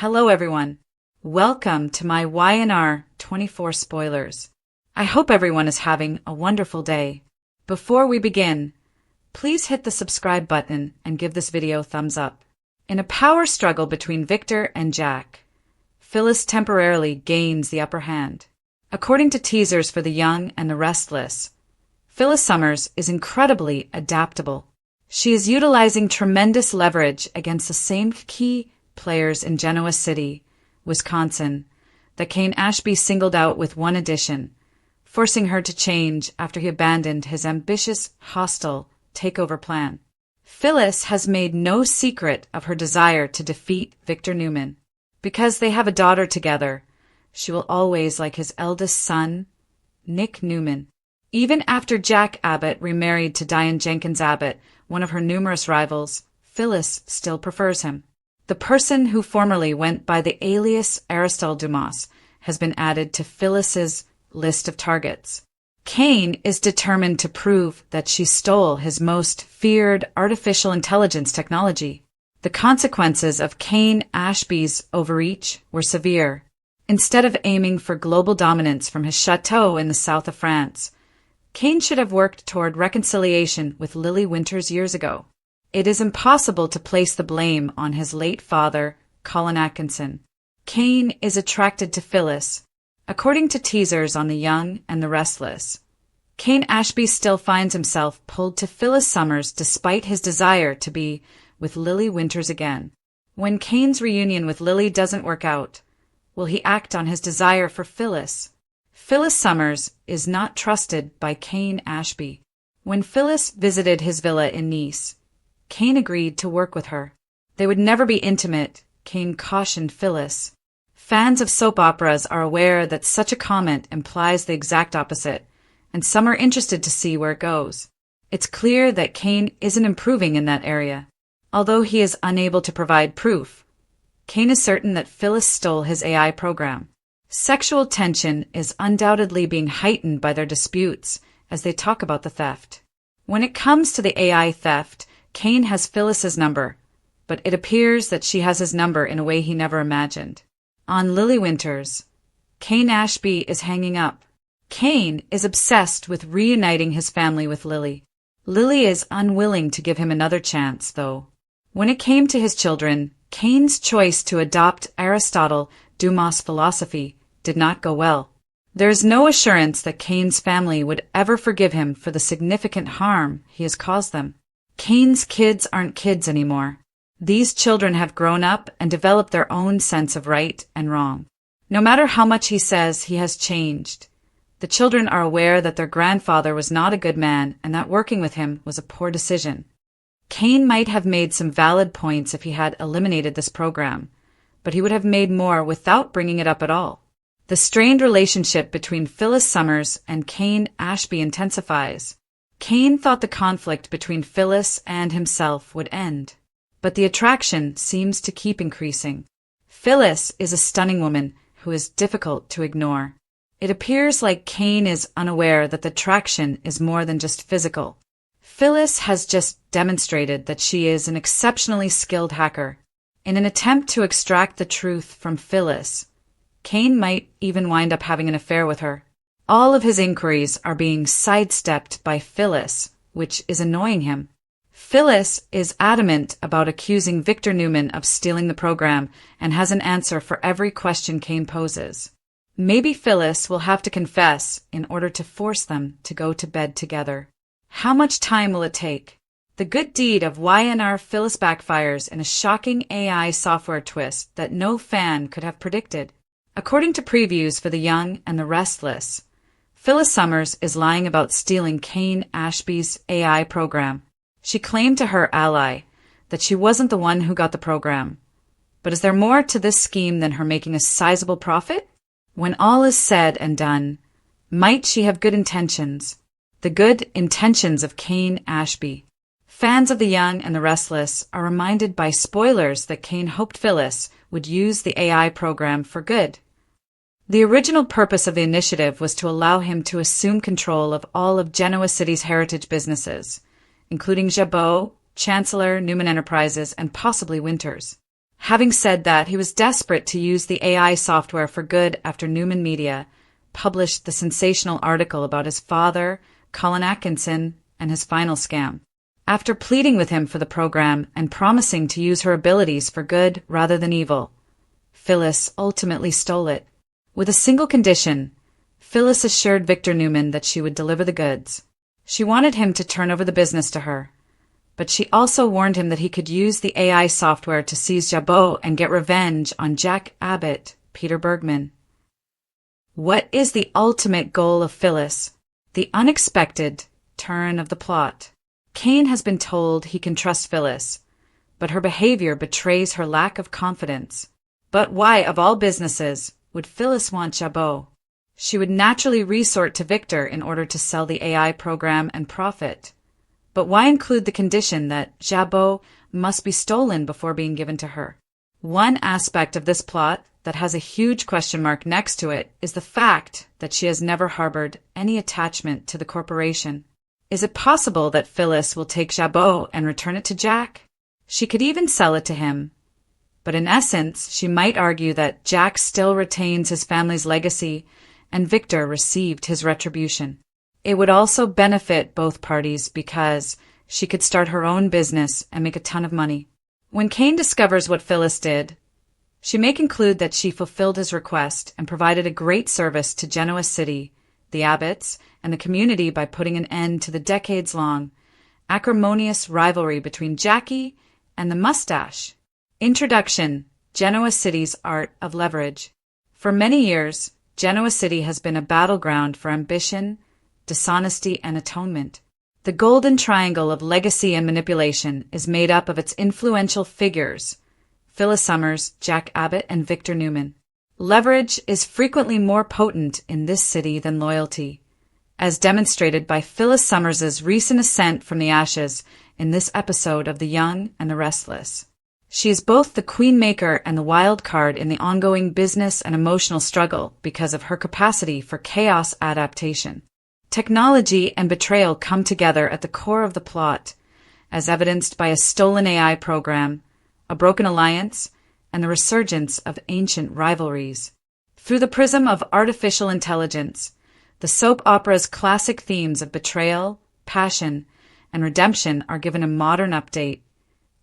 Hello everyone. Welcome to my YNR 24 spoilers. I hope everyone is having a wonderful day. Before we begin, please hit the subscribe button and give this video a thumbs up. In a power struggle between Victor and Jack, Phyllis temporarily gains the upper hand. According to teasers for The Young and the Restless, Phyllis Summers is incredibly adaptable. She is utilizing tremendous leverage against the same key players in Genoa City, Wisconsin, that Kane Ashby singled out with one addition, forcing her to change after he abandoned his ambitious, hostile takeover plan. Phyllis has made no secret of her desire to defeat Victor Newman. Because they have a daughter together, she will always like his eldest son, Nick Newman. Even after Jack Abbott remarried to Diane Jenkins Abbott, one of her numerous rivals, Phyllis still prefers him. The person who formerly went by the alias Aristotle Dumas has been added to Phyllis's list of targets. Kane is determined to prove that she stole his most feared artificial intelligence technology. The consequences of Kane Ashby's overreach were severe. Instead of aiming for global dominance from his chateau in the south of France, Kane should have worked toward reconciliation with Lily Winters years ago. It is impossible to place the blame on his late father, Colin Atkinson. Kane is attracted to Phyllis. According to teasers on The Young and the Restless, Kane Ashby still finds himself pulled to Phyllis Summers despite his desire to be with Lily Winters again. When Kane's reunion with Lily doesn't work out, will he act on his desire for Phyllis? Phyllis Summers is not trusted by Kane Ashby. When Phyllis visited his villa in Nice, Kane agreed to work with her. They would never be intimate, Kane cautioned Phyllis. Fans of soap operas are aware that such a comment implies the exact opposite, and some are interested to see where it goes. It's clear that Kane isn't improving in that area. Although he is unable to provide proof, Kane is certain that Phyllis stole his AI program. Sexual tension is undoubtedly being heightened by their disputes as they talk about the theft. When it comes to the AI theft, Kane has Phyllis's number, but it appears that she has his number in a way he never imagined. On Lily Winters, Kane Ashby is hanging up. Kane is obsessed with reuniting his family with Lily. Lily is unwilling to give him another chance, though. When it came to his children, Kane's choice to adopt Aristotle Dumas' philosophy did not go well. There is no assurance that Kane's family would ever forgive him for the significant harm he has caused them. Kane's kids aren't kids anymore. These children have grown up and developed their own sense of right and wrong. No matter how much he says he has changed, the children are aware that their grandfather was not a good man and that working with him was a poor decision. Kane might have made some valid points if he had eliminated this program, but he would have made more without bringing it up at all. The strained relationship between Phyllis Summers and Kane Ashby intensifies. Kane thought the conflict between Phyllis and himself would end, but the attraction seems to keep increasing. Phyllis is a stunning woman who is difficult to ignore. It appears like Kane is unaware that the attraction is more than just physical. Phyllis has just demonstrated that she is an exceptionally skilled hacker. In an attempt to extract the truth from Phyllis, Kane might even wind up having an affair with her. All of his inquiries are being sidestepped by Phyllis, which is annoying him. Phyllis is adamant about accusing Victor Newman of stealing the program and has an answer for every question Kane poses. Maybe Phyllis will have to confess in order to force them to go to bed together. How much time will it take? The good deed of YNR Phyllis backfires in a shocking AI software twist that no fan could have predicted. According to previews for The Young and the Restless, Phyllis Summers is lying about stealing Kane Ashby's AI program. She claimed to her ally that she wasn't the one who got the program. But is there more to this scheme than her making a sizable profit? When all is said and done, might she have good intentions? The good intentions of Kane Ashby. Fans of The Young and the Restless are reminded by spoilers that Kane hoped Phyllis would use the AI program for good. The original purpose of the initiative was to allow him to assume control of all of Genoa City's heritage businesses, including Jabot, Chancellor, Newman Enterprises, and possibly Winters. Having said that, he was desperate to use the AI software for good after Newman Media published the sensational article about his father, Colin Atkinson, and his final scam. After pleading with him for the program and promising to use her abilities for good rather than evil, Phyllis ultimately stole it. With a single condition, Phyllis assured Victor Newman that she would deliver the goods. She wanted him to turn over the business to her, but she also warned him that he could use the AI software to seize Jabot and get revenge on Jack Abbott, Peter Bergman. What is the ultimate goal of Phyllis? The unexpected turn of the plot. Kane has been told he can trust Phyllis, but her behavior betrays her lack of confidence. But why, of all businesses, would Phyllis want Jabot? She would naturally resort to Victor in order to sell the AI program and profit. But why include the condition that Jabot must be stolen before being given to her? One aspect of this plot that has a huge question mark next to it is the fact that she has never harbored any attachment to the corporation. Is it possible that Phyllis will take Jabot and return it to Jack? She could even sell it to him. But in essence, she might argue that Jack still retains his family's legacy and Victor received his retribution. It would also benefit both parties because she could start her own business and make a ton of money. When Kane discovers what Phyllis did, she may conclude that she fulfilled his request and provided a great service to Genoa City, the Abbotts, and the community by putting an end to the decades-long, acrimonious rivalry between Jackie and the Mustache. Introduction: Genoa City's Art of Leverage. For many years, Genoa City has been a battleground for ambition, dishonesty, and atonement. The golden triangle of legacy and manipulation is made up of its influential figures: Phyllis Summers, Jack Abbott, and Victor Newman. Leverage is frequently more potent in this city than loyalty, as demonstrated by Phyllis Summers's recent ascent from the ashes in this episode of The Young and the Restless. She is both the queenmaker and the wild card in the ongoing business and emotional struggle because of her capacity for chaos adaptation. Technology and betrayal come together at the core of the plot, as evidenced by a stolen AI program, a broken alliance, and the resurgence of ancient rivalries. Through the prism of artificial intelligence, the soap opera's classic themes of betrayal, passion, and redemption are given a modern update,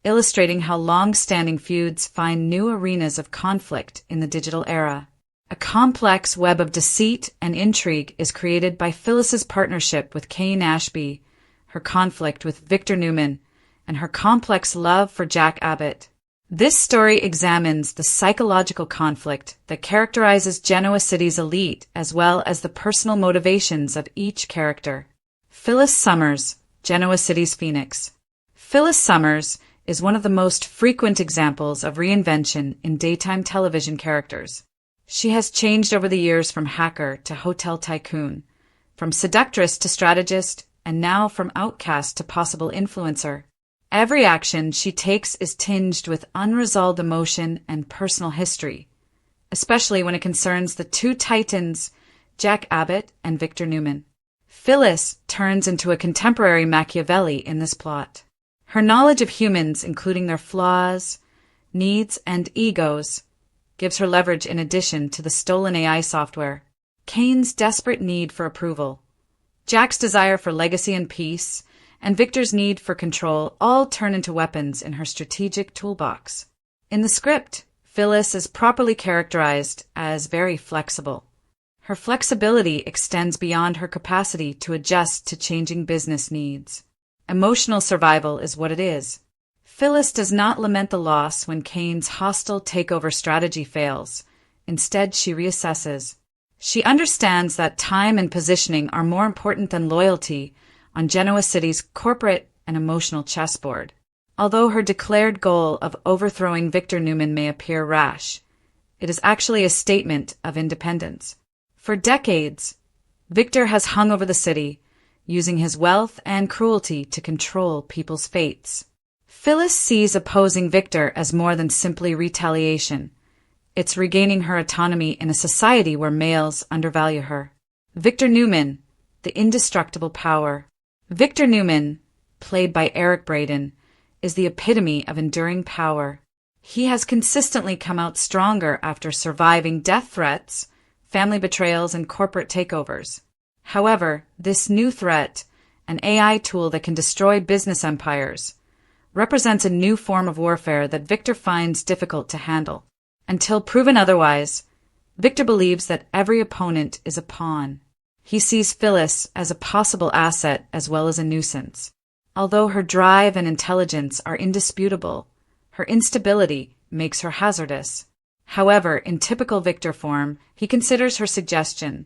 illustrating how long-standing feuds find new arenas of conflict in the digital era. A complex web of deceit and intrigue is created by Phyllis's partnership with Kane Ashby, her conflict with Victor Newman, and her complex love for Jack Abbott. This story examines the psychological conflict that characterizes Genoa City's elite as well as the personal motivations of each character. Phyllis Summers, Genoa City's Phoenix. Phyllis Summers is one of the most frequent examples of reinvention in daytime television characters. She has changed over the years from hacker to hotel tycoon, from seductress to strategist, and now from outcast to possible influencer. Every action she takes is tinged with unresolved emotion and personal history, especially when it concerns the two titans, Jack Abbott and Victor Newman. Phyllis turns into a contemporary Machiavelli in this plot. Her knowledge of humans, including their flaws, needs, and egos, gives her leverage in addition to the stolen AI software. Kane's desperate need for approval, Jack's desire for legacy and peace, and Victor's need for control all turn into weapons in her strategic toolbox. In the script, Phyllis is properly characterized as very flexible. Her flexibility extends beyond her capacity to adjust to changing business needs. Emotional survival is what it is. Phyllis does not lament the loss when Kane's hostile takeover strategy fails. Instead, she reassesses. She understands that time and positioning are more important than loyalty on Genoa City's corporate and emotional chessboard. Although her declared goal of overthrowing Victor Newman may appear rash, it is actually a statement of independence. For decades, Victor has hung over the city, using his wealth and cruelty to control people's fates. Phyllis sees opposing Victor as more than simply retaliation. It's regaining her autonomy in a society where males undervalue her. Victor Newman, the indestructible power. Victor Newman, played by Eric Braeden, is the epitome of enduring power. He has consistently come out stronger after surviving death threats, family betrayals, and corporate takeovers. However, this new threat, an AI tool that can destroy business empires, represents a new form of warfare that Victor finds difficult to handle. Until proven otherwise, Victor believes that every opponent is a pawn. He sees Phyllis as a possible asset as well as a nuisance. Although her drive and intelligence are indisputable, her instability makes her hazardous. However, in typical Victor form, he considers her suggestion,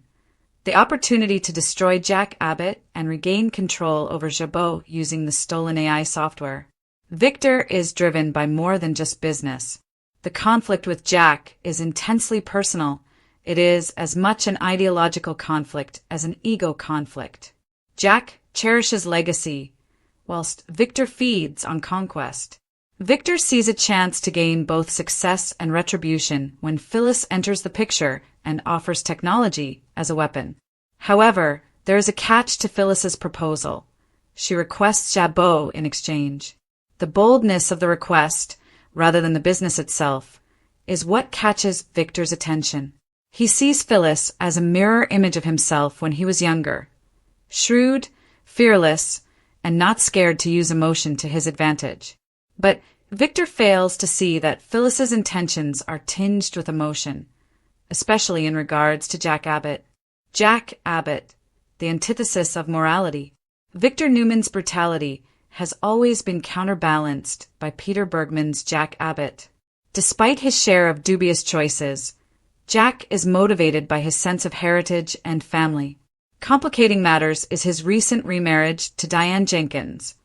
the opportunity to destroy Jack Abbott and regain control over Jabot using the stolen AI software. Victor is driven by more than just business. The conflict with Jack is intensely personal. It is as much an ideological conflict as an ego conflict. Jack cherishes legacy, whilst Victor feeds on conquest. Victor sees a chance to gain both success and retribution when Phyllis enters the picture and offers technology as a weapon. However, there is a catch to Phyllis's proposal. She requests Jabot in exchange. The boldness of the request, rather than the business itself, is what catches Victor's attention. He sees Phyllis as a mirror image of himself when he was younger, shrewd, fearless, and not scared to use emotion to his advantage. But Victor fails to see that Phyllis's intentions are tinged with emotion, especially in regards to Jack Abbott. Jack Abbott, the antithesis of morality. Victor Newman's brutality has always been counterbalanced by Peter Bergman's Jack Abbott. Despite his share of dubious choices, Jack is motivated by his sense of heritage and family. Complicating matters is his recent remarriage to Diane Jenkins,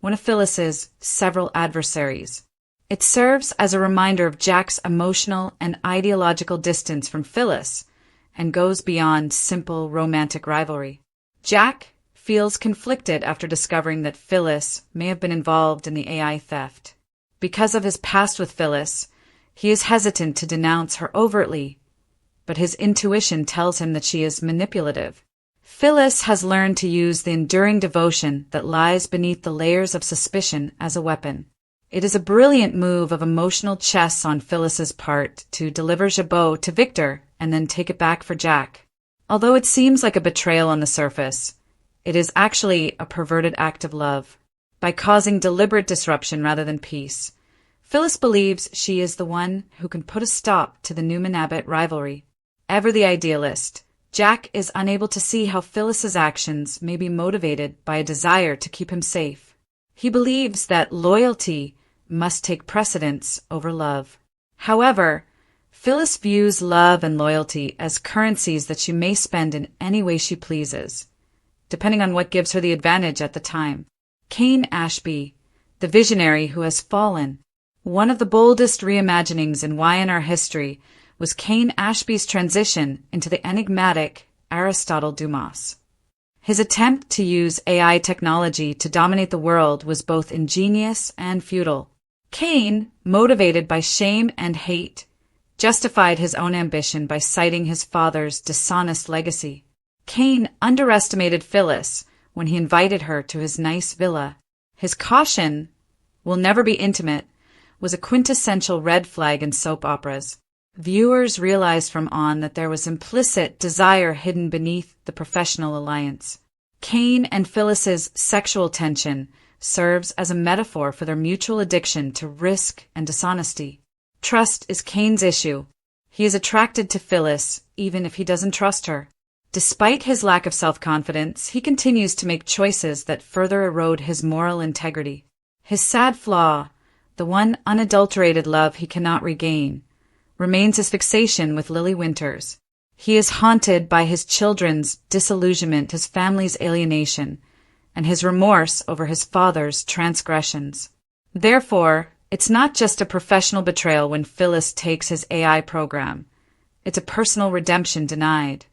one of Phyllis's several adversaries. It serves as a reminder of Jack's emotional and ideological distance from Phyllis and goes beyond simple romantic rivalry. Jack feels conflicted after discovering that Phyllis may have been involved in the AI theft. Because of his past with Phyllis, he is hesitant to denounce her overtly, but his intuition tells him that she is manipulative. Phyllis has learned to use the enduring devotion that lies beneath the layers of suspicion as a weapon. It is a brilliant move of emotional chess on Phyllis's part to deliver Jabot to Victor and then take it back for Jack. Although it seems like a betrayal on the surface, it is actually a perverted act of love. By causing deliberate disruption rather than peace, Phyllis believes she is the one who can put a stop to the Newman-Abbott rivalry. Ever the idealist, Jack is unable to see how Phyllis's actions may be motivated by a desire to keep him safe. He believes that loyalty must take precedence over love. However, Phyllis views love and loyalty as currencies that she may spend in any way she pleases, depending on what gives her the advantage at the time. Cain Ashby, the visionary who has fallen. One of the boldest reimaginings in Y&R history was Cain Ashby's transition into the enigmatic Aristotle Dumas. His attempt to use AI technology to dominate the world was both ingenious and futile. Cain, motivated by shame and hate, justified his own ambition by citing his father's dishonest legacy. Cain underestimated Phyllis when he invited her to his nice villa. His caution, "We'll never be intimate," was a quintessential red flag in soap operas. Viewers realized from on that there was implicit desire hidden beneath the professional alliance. Cain and Phyllis's sexual tension serves as a metaphor for their mutual addiction to risk and dishonesty. Trust is Cain's issue. He is attracted to Phyllis even if he doesn't trust her. Despite his lack of self-confidence, he continues to make choices that further erode his moral integrity. His sad flaw, the one unadulterated love he cannot regain, remains his fixation with Lily Winters. He is haunted by his children's disillusionment, his family's alienation, and his remorse over his father's transgressions. Therefore, it's not just a professional betrayal when Phyllis takes his AI program. It's a personal redemption denied.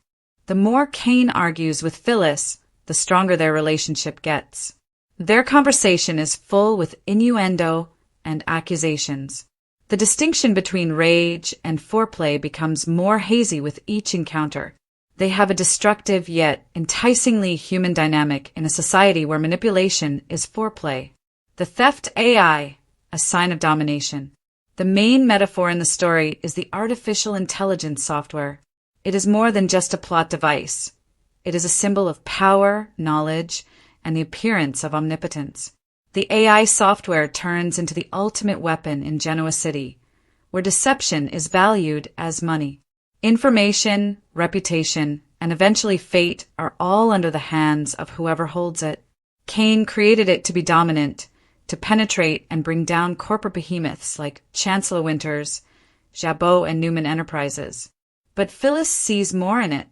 The more Cain argues with Phyllis, the stronger their relationship gets. Their conversation is full with innuendo and accusations. The distinction between rage and foreplay becomes more hazy with each encounter. They have a destructive yet enticingly human dynamic in a society where manipulation is foreplay. The theft AI, a sign of domination. The main metaphor in the story is the artificial intelligence software. It is more than just a plot device. It is a symbol of power, knowledge, and the appearance of omnipotence. The AI software turns into the ultimate weapon in Genoa City, where deception is valued as money. Information, reputation, and eventually fate are all under the hands of whoever holds it. Cain created it to be dominant, to penetrate and bring down corporate behemoths like Chancellor Winters, Jabot, and Newman Enterprises. But Phyllis sees more in it,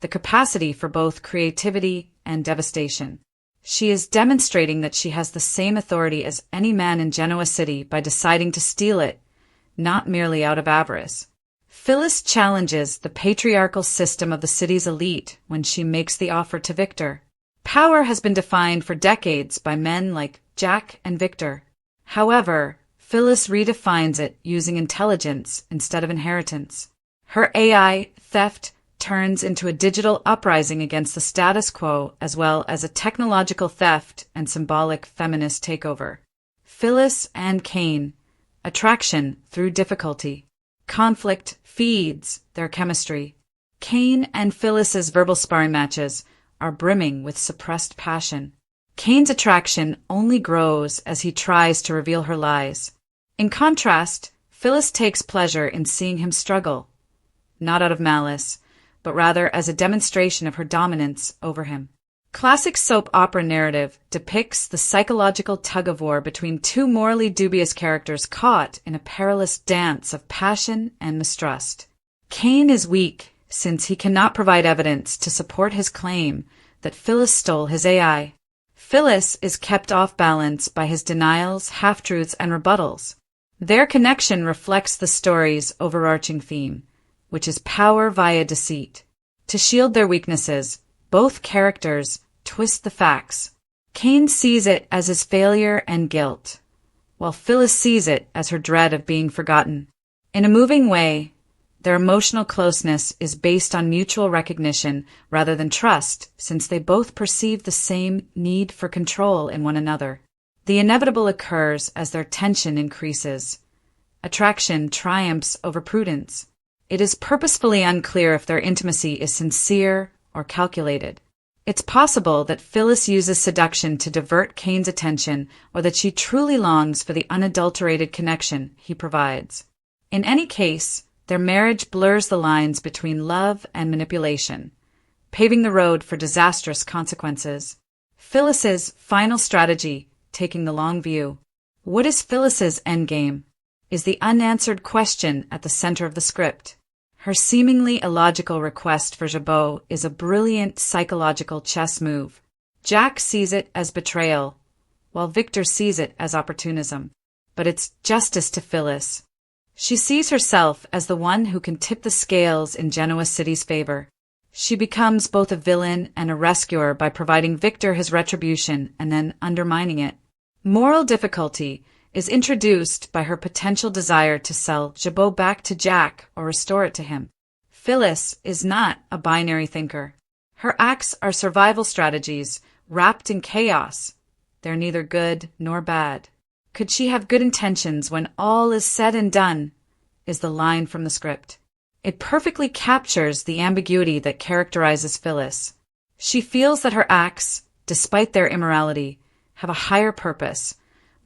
the capacity for both creativity and devastation. She is demonstrating that she has the same authority as any man in Genoa City by deciding to steal it, not merely out of avarice. Phyllis challenges the patriarchal system of the city's elite when she makes the offer to Victor. Power has been defined for decades by men like Jack and Victor. However, Phyllis redefines it using intelligence instead of inheritance. Her AI theft turns into a digital uprising against the status quo as well as a technological theft and symbolic feminist takeover. Phyllis and Cain, attraction through difficulty. Conflict feeds their chemistry. Cain and Phyllis's verbal sparring matches are brimming with suppressed passion. Cain's attraction only grows as he tries to reveal her lies. In contrast, Phyllis takes pleasure in seeing him struggle, not out of malice, but rather as a demonstration of her dominance over him. Classic soap opera narrative depicts the psychological tug-of-war between two morally dubious characters caught in a perilous dance of passion and mistrust. Cain is weak since he cannot provide evidence to support his claim that Phyllis stole his AI. Phyllis is kept off balance by his denials, half-truths, and rebuttals. Their connection reflects the story's overarching theme, which is power via deceit. To shield their weaknesses, both characters twist the facts. Cain sees it as his failure and guilt, while Phyllis sees it as her dread of being forgotten. In a moving way, their emotional closeness is based on mutual recognition rather than trust, since they both perceive the same need for control in one another. The inevitable occurs as their tension increases. Attraction triumphs over prudence. It is purposefully unclear if their intimacy is sincere or calculated. It's possible that Phyllis uses seduction to divert Cain's attention, or that she truly longs for the unadulterated connection he provides. In any case, their marriage blurs the lines between love and manipulation, paving the road for disastrous consequences. Phyllis's final strategy, taking the long view. What is Phyllis's endgame? Is the unanswered question at the center of the script. Her seemingly illogical request for Jabot is a brilliant psychological chess move. Jack sees it as betrayal, while Victor sees it as opportunism. But it's justice to Phyllis. She sees herself as the one who can tip the scales in Genoa City's favor. She becomes both a villain and a rescuer by providing Victor his retribution and then undermining it. Moral difficulty is introduced by her potential desire to sell Jabot back to Jack or restore it to him. Phyllis is not a binary thinker. Her acts are survival strategies wrapped in chaos. They're neither good nor bad. Could she have good intentions when all is said and done? Is the line from the script. It perfectly captures the ambiguity that characterizes Phyllis. She feels that her acts, despite their immorality, have a higher purpose,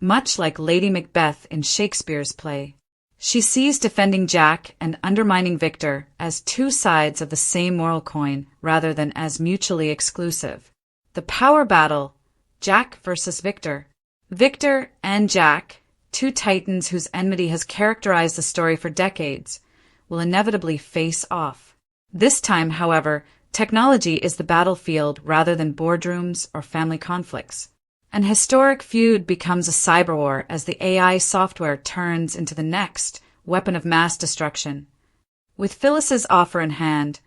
much like Lady Macbeth in Shakespeare's play. She sees defending Jack and undermining Victor as two sides of the same moral coin rather than as mutually exclusive. The power battle, Jack versus Victor. Victor and Jack, two titans whose enmity has characterized the story for decades, will inevitably face off. This time, however, technology is the battlefield rather than boardrooms or family conflicts. An historic feud becomes a cyber war as the AI software turns into the next weapon of mass destruction. With Phyllis's offer in hand,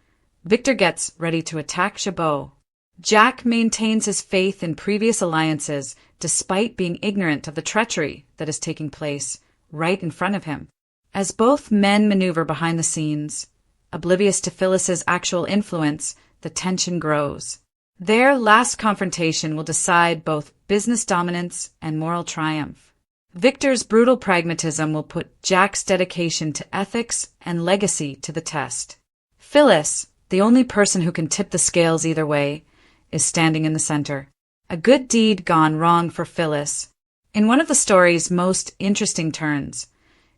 Victor gets ready to attack Jabot. Jack maintains his faith in previous alliances despite being ignorant of the treachery that is taking place right in front of him. As both men maneuver behind the scenes, oblivious to Phyllis's actual influence, the tension grows. Their last confrontation will decide both business dominance and moral triumph. Victor's brutal pragmatism will put Jack's dedication to ethics and legacy to the test. Phyllis, the only person who can tip the scales either way, is standing in the center. A good deed gone wrong for Phyllis. In one of the story's most interesting turns,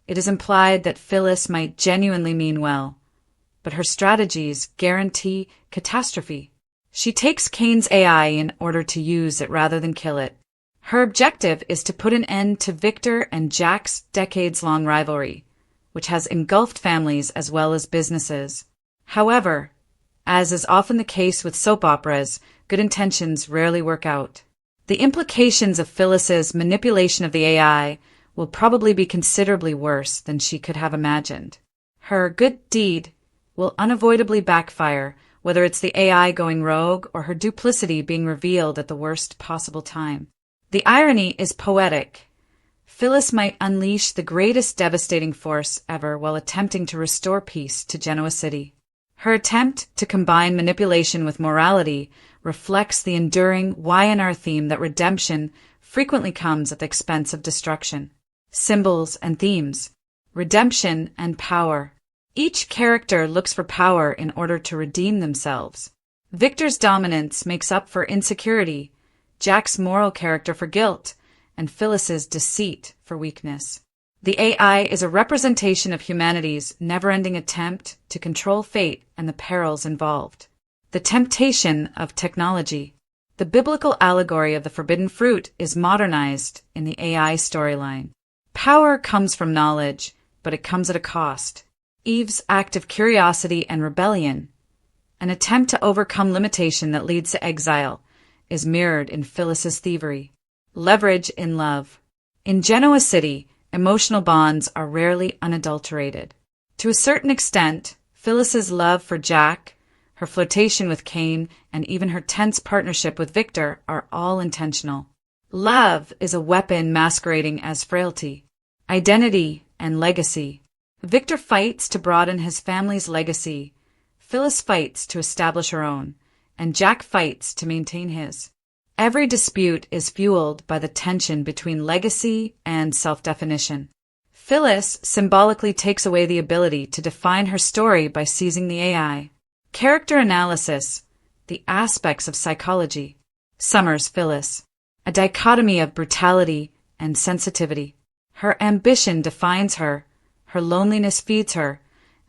it is implied that Phyllis might genuinely mean well, but her strategies guarantee catastrophe. She takes Kane's AI in order to use it rather than kill it. Her objective is to put an end to Victor and Jack's decades-long rivalry, which has engulfed families as well as businesses. However, as is often the case with soap operas, good intentions rarely work out. The implications of Phyllis's manipulation of the AI will probably be considerably worse than she could have imagined. Her good deed will unavoidably backfire, whether it's the AI going rogue or her duplicity being revealed at the worst possible time. The irony is poetic. Phyllis might unleash the greatest devastating force ever while attempting to restore peace to Genoa City. Her attempt to combine manipulation with morality reflects the enduring Y&R theme that redemption frequently comes at the expense of destruction. Symbols and themes. Redemption and power. Each character looks for power in order to redeem themselves. Victor's dominance makes up for insecurity, Jack's moral character for guilt, and Phyllis's deceit for weakness. The AI is a representation of humanity's never-ending attempt to control fate and the perils involved. The temptation of technology. The biblical allegory of the forbidden fruit is modernized in the AI storyline. Power comes from knowledge, but it comes at a cost. Eve's act of curiosity and rebellion, an attempt to overcome limitation that leads to exile, is mirrored in Phyllis's thievery. Leverage in love. In Genoa City, emotional bonds are rarely unadulterated. To a certain extent, Phyllis's love for Jack, her flirtation with Kane, and even her tense partnership with Victor are all intentional. Love is a weapon masquerading as frailty, identity, and legacy. Victor fights to broaden his family's legacy, Phyllis fights to establish her own, and Jack fights to maintain his. Every dispute is fueled by the tension between legacy and self-definition. Phyllis symbolically takes away the ability to define her story by seizing the AI. Character analysis, the aspects of psychology. Summers Phyllis, a dichotomy of brutality and sensitivity. Her ambition defines her loneliness feeds her,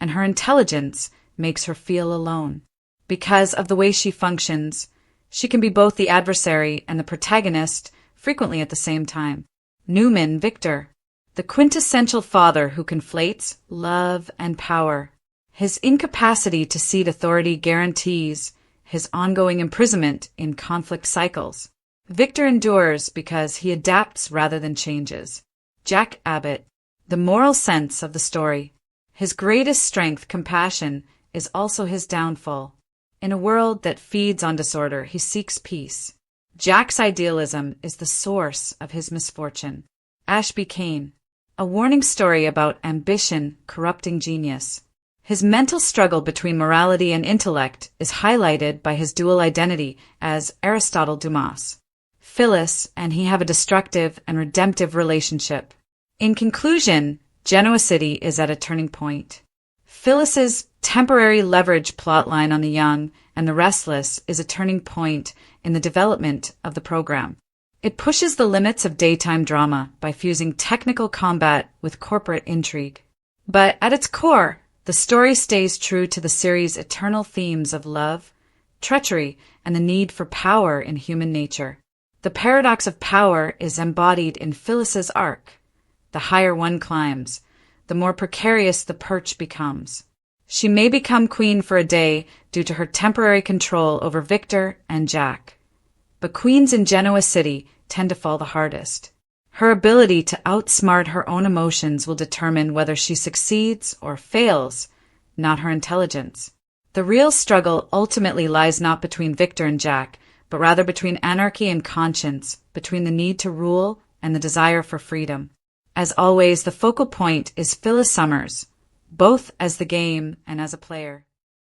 and her intelligence makes her feel alone. Because of the way she functions, she can be both the adversary and the protagonist, frequently at the same time. Newman Victor, the quintessential father who conflates love and power. His incapacity to cede authority guarantees his ongoing imprisonment in conflict cycles. Victor endures because he adapts rather than changes. Jack Abbott, the moral sense of the story. His greatest strength, compassion, is also his downfall. In a world that feeds on disorder, he seeks peace. Jack's idealism is the source of his misfortune. Ashby Kane, a warning story about ambition corrupting genius. His mental struggle between morality and intellect is highlighted by his dual identity as Aristotle Dumas. Phyllis and he have a destructive and redemptive relationship. In conclusion, Genoa City is at a turning point. Phyllis's temporary leverage plotline on the young and the restless is a turning point in the development of the program. It pushes the limits of daytime drama by fusing technical combat with corporate intrigue. But at its core, the story stays true to the series' eternal themes of love, treachery, and the need for power in human nature. The paradox of power is embodied in Phyllis's arc. The higher one climbs, the more precarious the perch becomes. She may become queen for a day due to her temporary control over Victor and Jack. But queens in Genoa City tend to fall the hardest. Her ability to outsmart her own emotions will determine whether she succeeds or fails, not her intelligence. The real struggle ultimately lies not between Victor and Jack, but rather between anarchy and conscience, between the need to rule and the desire for freedom. As always, the focal point is Phyllis Summers, both as the game and as a player.